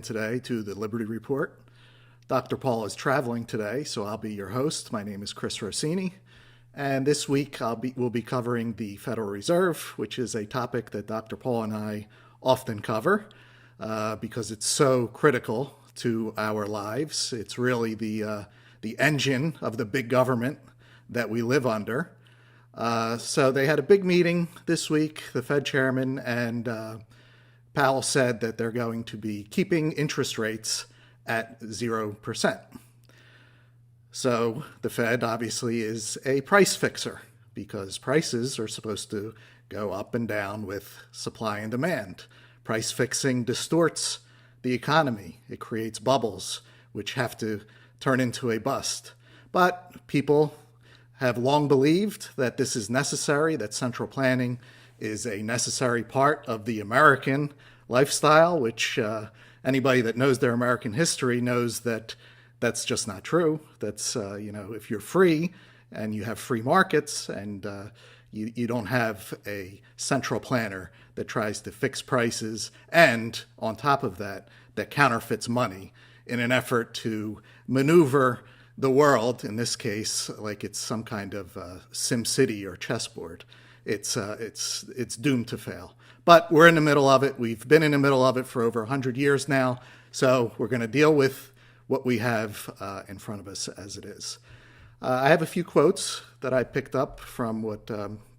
Today to the Liberty Report. Dr. Paul is traveling today, so I'll be your host. My name is Chris Rossini, and this week we'll be covering the Federal Reserve, which is a topic that Dr. Paul and I often cover because it's so critical to our lives. It's really the engine of the big government that we live under. So they had a big meeting this week, the Fed chairman, and Powell said that they're going to be keeping interest rates at 0%. So the Fed obviously is a price fixer because prices are supposed to go up and down with supply and demand. Price fixing distorts the economy. It creates bubbles which have to turn into a bust. But people have long believed that this is necessary, that central planning is a necessary part of the American lifestyle, which anybody that knows their American history knows that that's just not true. That's, if you're free and you have free markets and you don't have a central planner that tries to fix prices and on top of that counterfeits money in an effort to maneuver the world, in this case, like it's some kind of Sim City or chessboard. It's doomed to fail. But we're in the middle of it. We've been in the middle of it for over 100 years now. So we're going to deal with what we have in front of us as it is. I have a few quotes that I picked up from what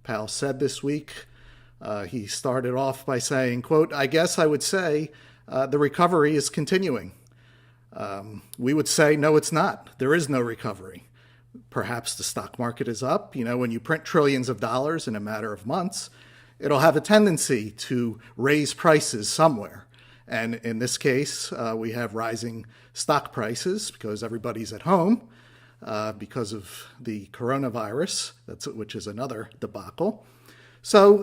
Powell said this week. He started off by saying, quote, "I guess I would say the recovery is continuing." We would say, no, it's not. There is no recovery. Perhaps the stock market is up. When you print trillions of dollars in a matter of months, it'll have a tendency to raise prices somewhere. And in this case, we have rising stock prices because everybody's at home because of the coronavirus, which is another debacle. So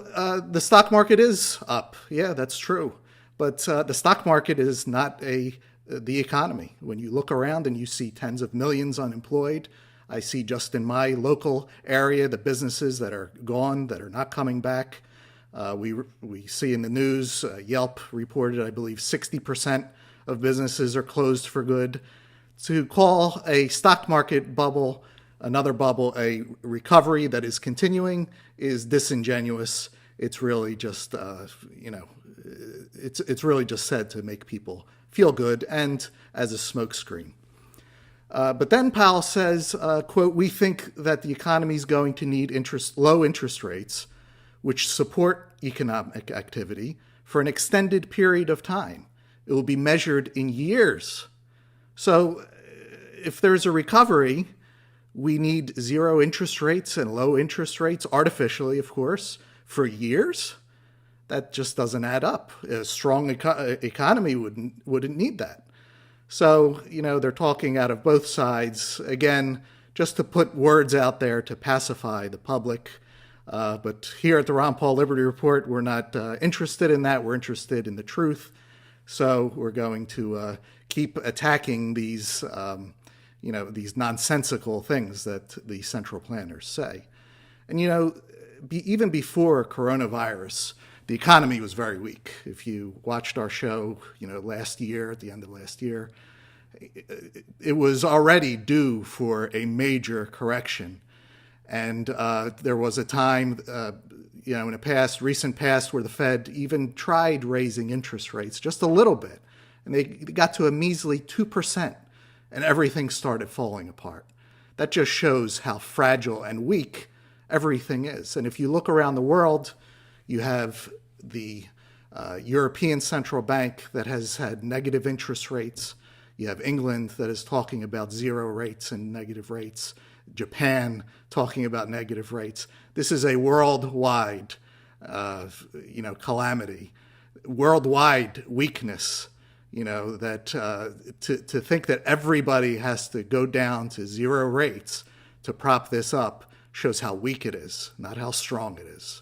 the stock market is up. Yeah, that's true. But the stock market is not the economy. When you look around and you see tens of millions unemployed, I see just in my local area the businesses that are gone, that are not coming back. We see in the news, Yelp reported, I believe, 60% of businesses are closed for good. To call a stock market bubble, another bubble, a recovery that is continuing is disingenuous. It's really just, it's really just said to make people feel good and as a smokescrreen. But then Powell says, quote, "We think that the economy is going to need low interest rates, which support economic activity for an extended period of time. It will be measured in years." So if there's a recovery, we need zero interest rates and low interest rates, artificially, of course, for years. That just doesn't add up. A strong economy wouldn't need that. So, they're talking out of both sides, again, just to put words out there to pacify the public. But here at the Ron Paul Liberty Report, we're not interested in that. We're interested in the truth. So we're going to keep attacking these, these nonsensical things that the central planners say. And, even before coronavirus, the economy was very weak. If you watched our show, last year, at the end of last year, it was already due for a major correction. And there was a time, in the recent past, where the Fed even tried raising interest rates just a little bit. And they got to a measly 2%, and everything started falling apart. That just shows how fragile and weak everything is. And if you look around the world, you have the European Central Bank that has had negative interest rates. You have England that is talking about zero rates and negative rates. Japan talking about negative rates. This is a worldwide, calamity, worldwide weakness. That to think that everybody has to go down to zero rates to prop this up shows how weak it is, not how strong it is.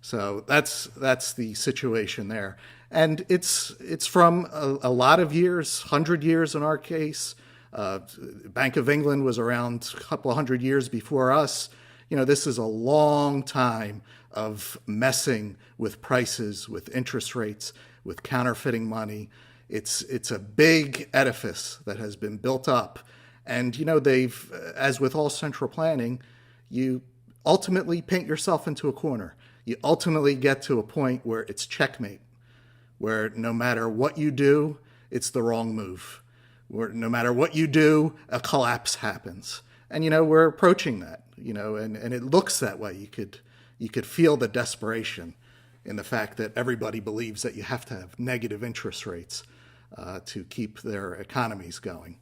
So that's the situation there. And it's from a lot of years, 100 years in our case. Bank of England was around a couple of hundred years before us. This is a long time of messing with prices, with interest rates, with counterfeiting money. It's a big edifice that has been built up. And, they've, as with all central planning, you ultimately paint yourself into a corner. You ultimately get to a point where it's checkmate, where no matter what you do, it's the wrong move. Where no matter what you do, a collapse happens. And, we're approaching that, and it looks that way. You could feel the desperation in the fact that everybody believes that you have to have negative interest rates to keep their economies going.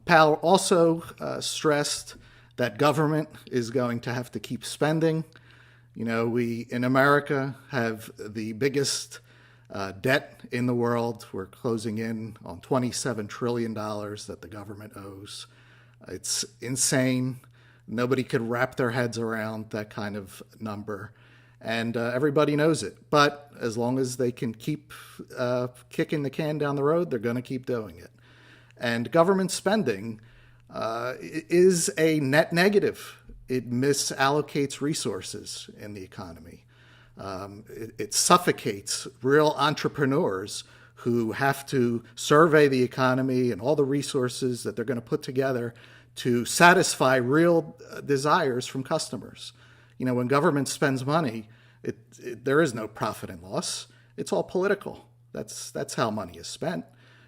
Powell also stressed that government is going to have to keep spending. We in America have the biggest debt in the world. We're closing in on $27 trillion that the government owes. It's insane. Nobody could wrap their heads around that kind of number. And everybody knows it. But as long as they can keep kicking the can down the road, they're going to keep doing it. And government spending is a net negative. It misallocates resources in the economy. It suffocates real entrepreneurs who have to survey the economy and all the resources that they're going to put together to satisfy real desires from customers. When government spends money, there is no profit and loss. It's all political. That's how money is spent.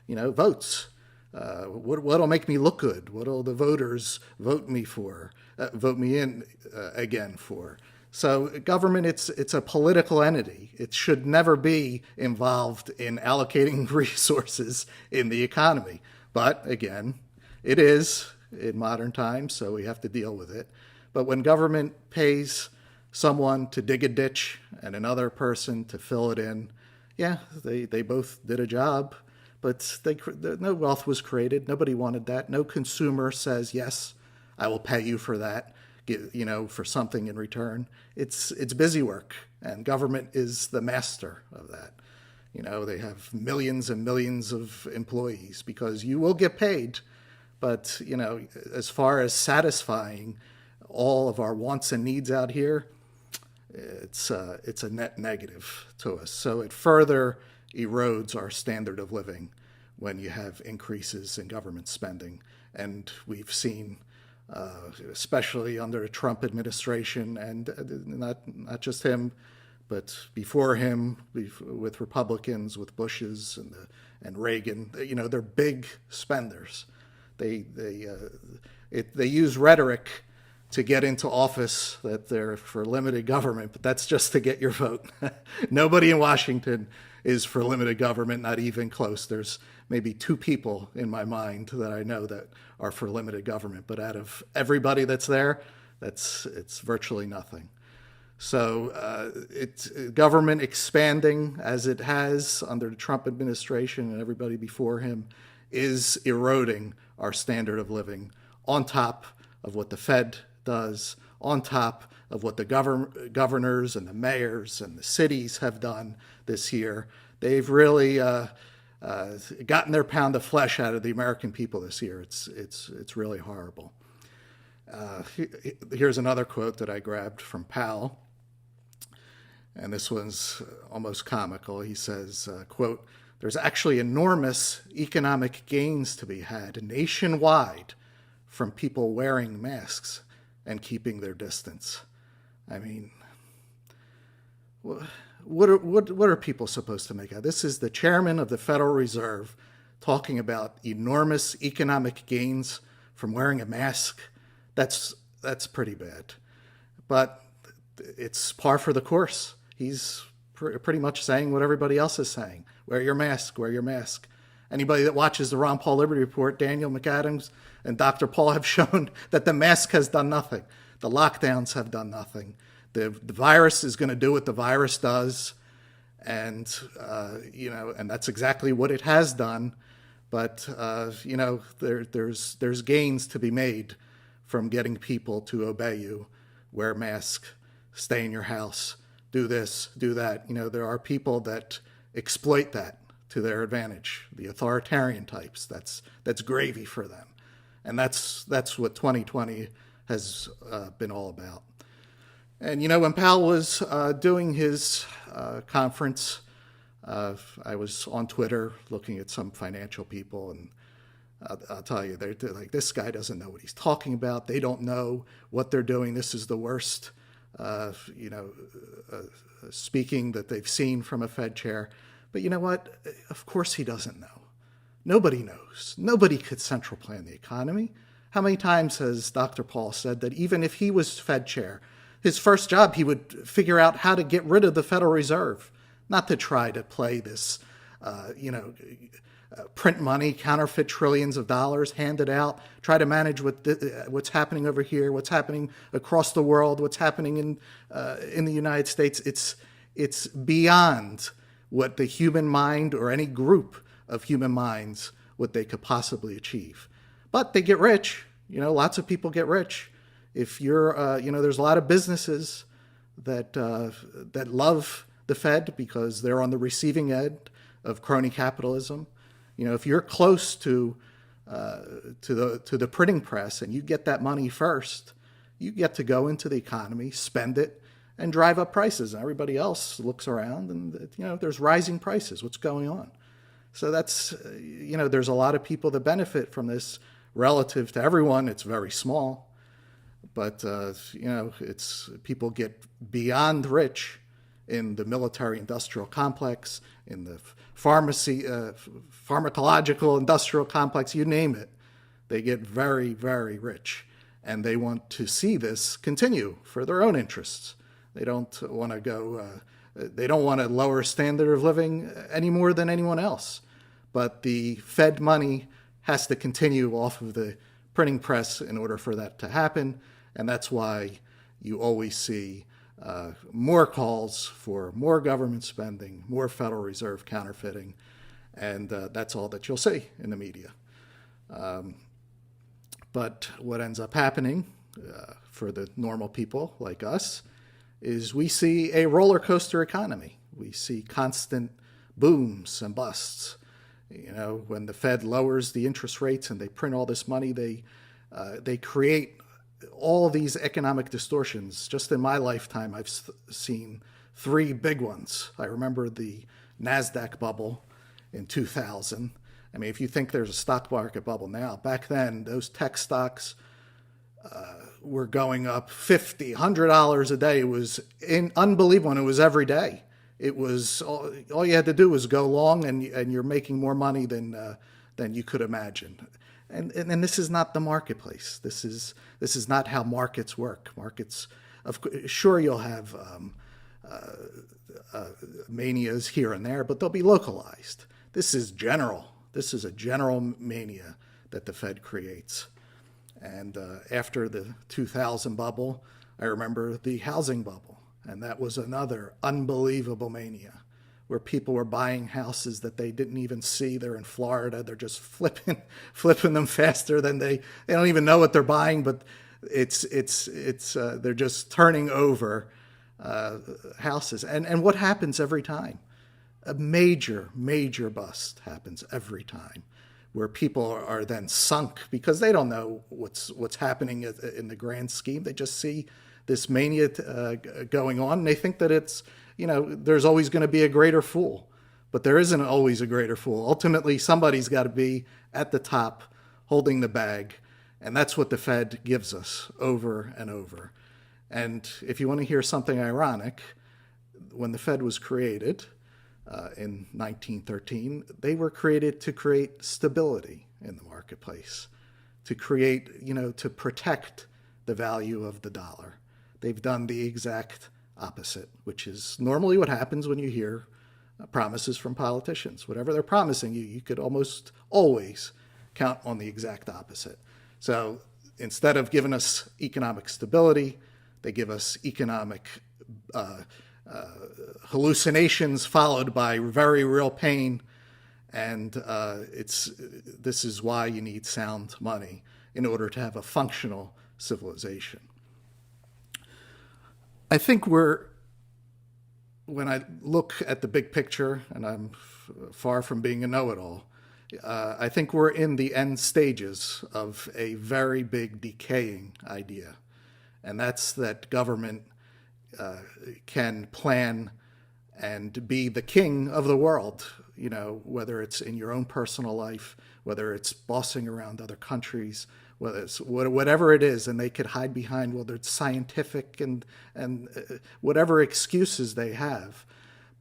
Votes. What'll make me look good? What'll the voters vote me in again for? So government, it's a political entity. It should never be involved in allocating resources in the economy. But again, it is in modern times, so we have to deal with it. But when government pays someone to dig a ditch and another person to fill it in, yeah, they both did a job, but no wealth was created. Nobody wanted that. No consumer says, yes, I will pay you for that, for something in return. It's busy work, and government is the master of that. They have millions and millions of employees because you will get paid. But, as far as satisfying all of our wants and needs out here, it's a net negative to us. So it further erodes our standard of living when you have increases in government spending. And we've seen, especially under the Trump administration, and not just him, but before him, with Republicans, with Bushes and Reagan, they're big spenders. They use rhetoric to get into office that they're for limited government, but that's just to get your vote. Nobody in Washington is for limited government, not even close. There's maybe 2 people in my mind that I know that are for limited government, but out of everybody that's there, it's virtually nothing. So it's government expanding as it has under the Trump administration and everybody before him is eroding our standard of living on top of what the Fed does, on top of what the governors and the mayors and the cities have done this year. They've really gotten their pound of flesh out of the American people this year. It's really horrible. Here's another quote that I grabbed from Powell, and this one's almost comical. He says, quote, "There's actually enormous economic gains to be had nationwide from people wearing masks and keeping their distance." I mean, what are people supposed to make out? This is the chairman of the Federal Reserve talking about enormous economic gains from wearing a mask. That's pretty bad. But it's par for the course. He's pretty much saying what everybody else is saying. Wear your mask, wear your mask. Anybody that watches the Ron Paul Liberty Report, Daniel McAdams and Dr. Paul have shown that the mask has done nothing. The lockdowns have done nothing. The virus is going to do what the virus does. And, and that's exactly what it has done. But, there's gains to be made from getting people to obey you, wear a mask, stay in your house, do this, do that. There are people that exploit that to their advantage, the authoritarian types. That's gravy for them. And that's what 2020 has been all about. And, when Powell was doing his conference, I was on Twitter looking at some financial people, and I'll tell you, they're like, this guy doesn't know what he's talking about. They don't know what they're doing. This is the worst, speaking that they've seen from a Fed chair. But you know what? Of course he doesn't know. Nobody knows. Nobody could central plan the economy. How many times has Dr. Paul said that even if he was Fed chair, his first job, he would figure out how to get rid of the Federal Reserve, not to try to play this, print money, counterfeit trillions of dollars, hand it out, try to manage what's happening over here, what's happening across the world, what's happening in the United States. It's beyond what the human mind or any group of human minds, what they could possibly achieve. But they get rich. Lots of people get rich. If you're, there's a lot of businesses that love the Fed because they're on the receiving end of crony capitalism. If you're close to the printing press and you get that money first, you get to go into the economy, spend it, and drive up prices. And everybody else looks around and, there's rising prices. What's going on? So that's, there's a lot of people that benefit from this. Relative to everyone, it's very small. But, it's people get beyond rich in the military-industrial complex, in the pharmacological industrial complex, you name it. They get very, very rich. And they want to see this continue for their own interests. They don't want to they don't want a lower standard of living any more than anyone else. But the Fed money has to continue off of the printing press in order for that to happen. And that's why you always see more calls for more government spending, more Federal Reserve counterfeiting, and that's all that you'll see in the media. But what ends up happening for the normal people like us is we see a roller coaster economy. We see constant booms and busts. When the Fed lowers the interest rates and they print all this money, they create all these economic distortions. Just in my lifetime, I've seen three big ones. I remember the NASDAQ bubble in 2000. I mean, if you think there's a stock market bubble now, back then, those tech stocks were going up $50, $100 a day. It was unbelievable, and it was every day. It was all you had to do was go long, and you're making more money than you could imagine. And this is not the marketplace. This is not how markets work. Markets, sure, you'll have manias here and there, but they'll be localized. This is general. This is a general mania that the Fed creates. And after the 2000 bubble, I remember the housing bubble. And that was another unbelievable mania where people were buying houses that they didn't even see. They're in Florida. They're just flipping them faster than they don't even know what they're buying, but it's they're just turning over houses. And what happens every time? A major bust happens every time, where people are then sunk because they don't know what's happening in the grand scheme. They just see this mania going on, and they think that it's, there's always going to be a greater fool. But there isn't always a greater fool. Ultimately, somebody's got to be at the top holding the bag, and that's what the Fed gives us over and over. And if you want to hear something ironic, when the Fed was created in 1913, they were created to create stability in the marketplace, to create, to protect the value of the dollar. They've done the exact opposite, which is normally what happens when you hear promises from politicians. Whatever they're promising you, you could almost always count on the exact opposite. So instead of giving us economic stability, they give us economic hallucinations followed by very real pain. And this is why you need sound money in order to have a functional civilization. I think when I look at the big picture, and I'm far from being a know-it-all, I think we're in the end stages of a very big decaying idea. And that's that government can plan and be the king of the world, whether it's in your own personal life, whether it's bossing around other countries, whether it's whatever it is, and they could hide behind whether it's scientific and whatever excuses they have.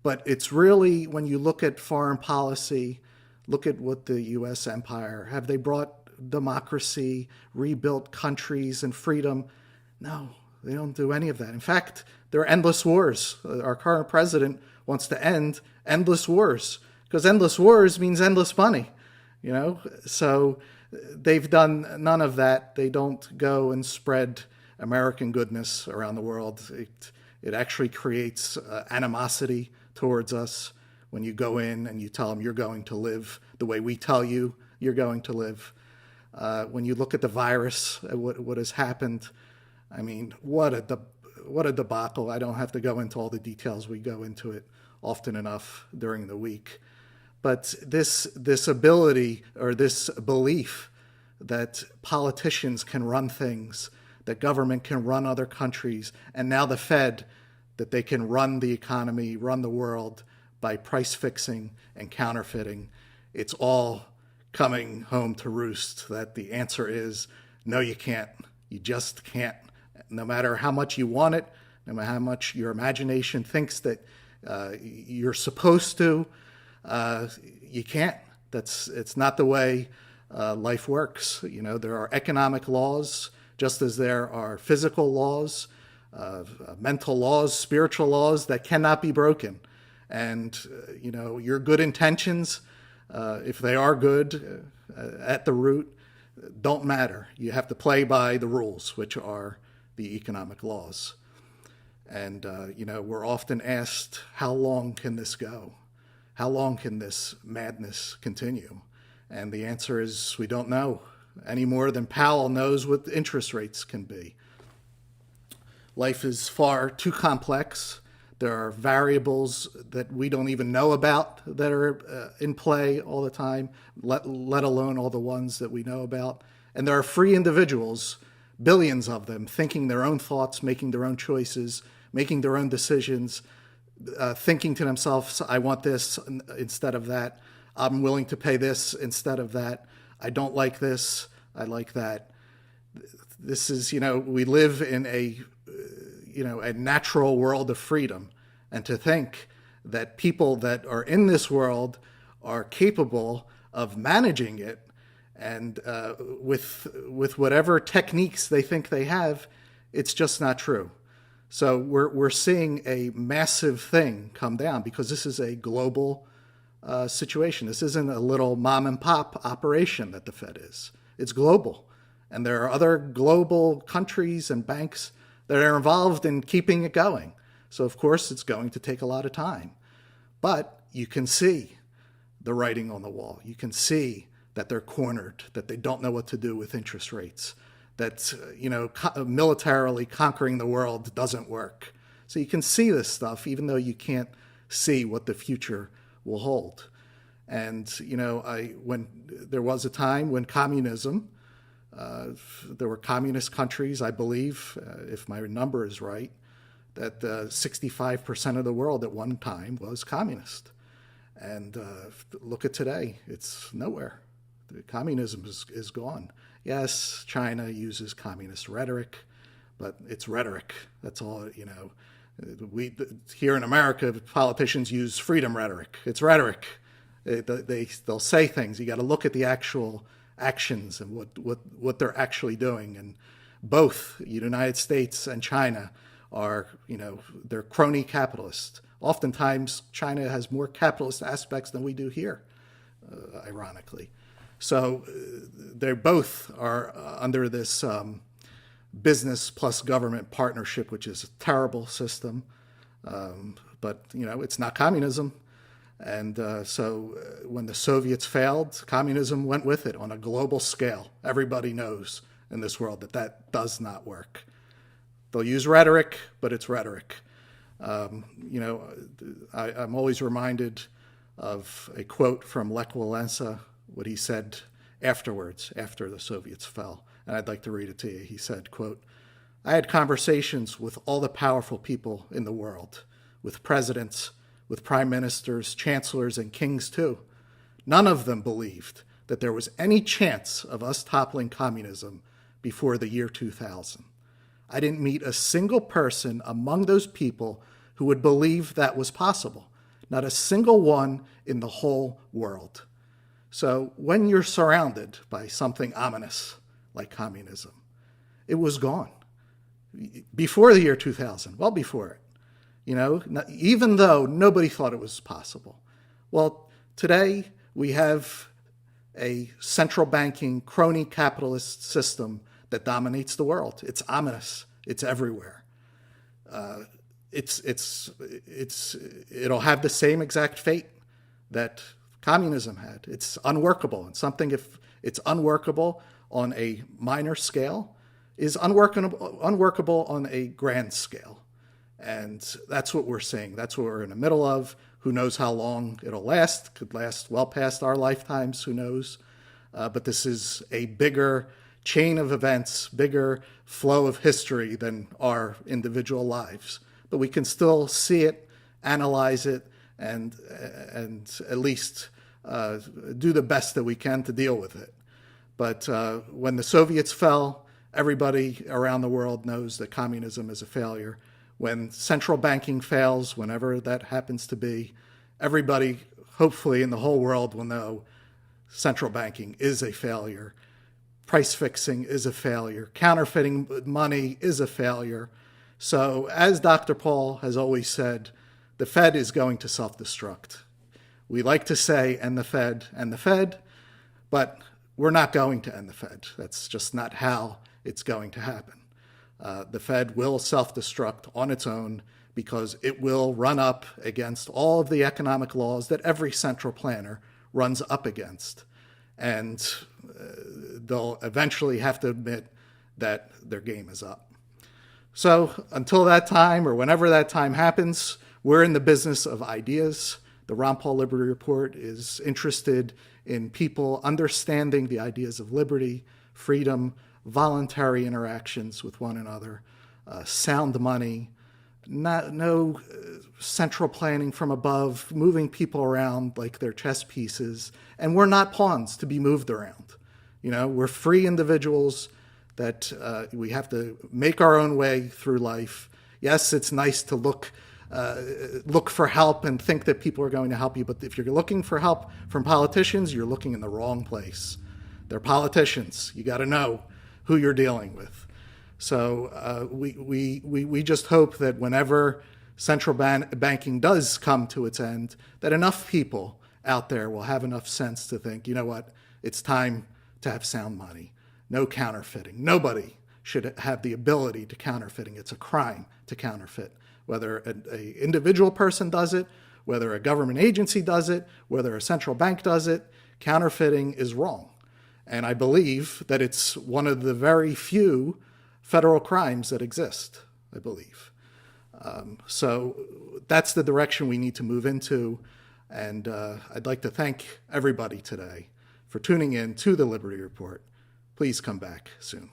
But it's really, when you look at foreign policy, look at what the U.S. empire, have they brought democracy, rebuilt countries and freedom? No, they don't do any of that. In fact, there are endless wars. Our current president wants to end endless wars, because endless wars means endless money, So they've done none of that. They don't go and spread American goodness around the world. It actually creates animosity towards us when you go in and you tell them you're going to live the way we tell you you're going to live. When you look at the virus, what has happened, I mean, what a debacle. I don't have to go into all the details. We go into it often enough during the week. But this ability, or this belief that politicians can run things, that government can run other countries, and now the Fed, that they can run the economy, run the world by price fixing and counterfeiting, it's all coming home to roost. That the answer is, no, you can't. You just can't. No matter how much you want it, no matter how much your imagination thinks that you're supposed to, you can't. It's not the way life works. There are economic laws, just as there are physical laws, mental laws, spiritual laws that cannot be broken. And, your good intentions, if they are good at the root, don't matter. You have to play by the rules, which are the economic laws. And, we're often asked, how long can this go? How long can this madness continue? And the answer is, we don't know, any more than Powell knows what interest rates can be. Life is far too complex. There are variables that we don't even know about that are in play all the time, let alone all the ones that we know about. And there are free individuals, billions of them, thinking their own thoughts, making their own choices, making their own decisions, thinking to themselves, I want this instead of that. I'm willing to pay this instead of that. I don't like this. I like that. This is, we live in a natural world of freedom. And to think that people that are in this world are capable of managing it, and with whatever techniques they think they have, it's just not true. So we're seeing a massive thing come down, because this is a global situation. This isn't a little mom and pop operation that the Fed is. It's global. And there are other global countries and banks that are involved in keeping it going. So of course it's going to take a lot of time. But you can see the writing on the wall. You can see that they're cornered, that they don't know what to do with interest rates, that militarily conquering the world doesn't work. So you can see this stuff, even though you can't see what the future will hold. And when there was a time when communism, there were communist countries, I believe, if my number is right, that 65% of the world at one time was communist. And look at today, it's nowhere. The communism is gone. Yes, China uses communist rhetoric, but it's rhetoric. That's all, We here in America, politicians use freedom rhetoric. It's rhetoric. They'll say things. You got to look at the actual actions and what they're actually doing. And both the United States and China are, they're crony capitalists. Oftentimes, China has more capitalist aspects than we do here, ironically. So they both are under this business plus government partnership, which is a terrible system. But, it's not communism. And so when the Soviets failed, communism went with it on a global scale. Everybody knows in this world that does not work. They'll use rhetoric, but it's rhetoric. I'm always reminded of a quote from Lech Walesa, what he said afterwards, after the Soviets fell. And I'd like to read it to you. He said, quote, "I had conversations with all the powerful people in the world, with presidents, with prime ministers, chancellors, and kings too. None of them believed that there was any chance of us toppling communism before the year 2000. I didn't meet a single person among those people who would believe that was possible. Not a single one in the whole world. So when you're surrounded by something ominous like communism, it was gone. Before the year 2000, well before it. Even though nobody thought it was possible. Well, today we have a central banking crony capitalist system that dominates the world. It's ominous. It's everywhere. It'll have the same exact fate that communism had. It's unworkable. And something, if it's unworkable on a minor scale, is unworkable on a grand scale. And that's what we're seeing. That's what we're in the middle of. Who knows how long it'll last? Could last well past our lifetimes. Who knows? But this is a bigger chain of events, bigger flow of history than our individual lives. But we can still see it, analyze it, and at least do the best that we can to deal with it. But when the Soviets fell, everybody around the world knows that communism is a failure. When central banking fails, whenever that happens to be, everybody, hopefully in the whole world, will know central banking is a failure. Price fixing is a failure. Counterfeiting money is a failure. So as Dr. Paul has always said, the Fed is going to self-destruct. We like to say, end the Fed, but we're not going to end the Fed. That's just not how it's going to happen. The Fed will self-destruct on its own because it will run up against all of the economic laws that every central planner runs up against. And they'll eventually have to admit that their game is up. So until that time, or whenever that time happens, we're in the business of ideas. The Ron Paul Liberty Report is interested in people understanding the ideas of liberty, freedom, voluntary interactions with one another, sound money, no central planning from above, moving people around like they're chess pieces. And we're not pawns to be moved around. We're free individuals that we have to make our own way through life. Yes, it's nice to look for help and think that people are going to help you. But if you're looking for help from politicians, you're looking in the wrong place. They're politicians. You got to know who you're dealing with. So we just hope that whenever central banking does come to its end, that enough people out there will have enough sense to think, you know what, it's time to have sound money. No counterfeiting. Nobody should have the ability to counterfeiting. It's a crime to counterfeit. Whether an individual person does it, whether a government agency does it, whether a central bank does it, counterfeiting is wrong. And I believe that it's one of the very few federal crimes that exist, I believe. So that's the direction we need to move into. And I'd like to thank everybody today for tuning in to the Liberty Report. Please come back soon.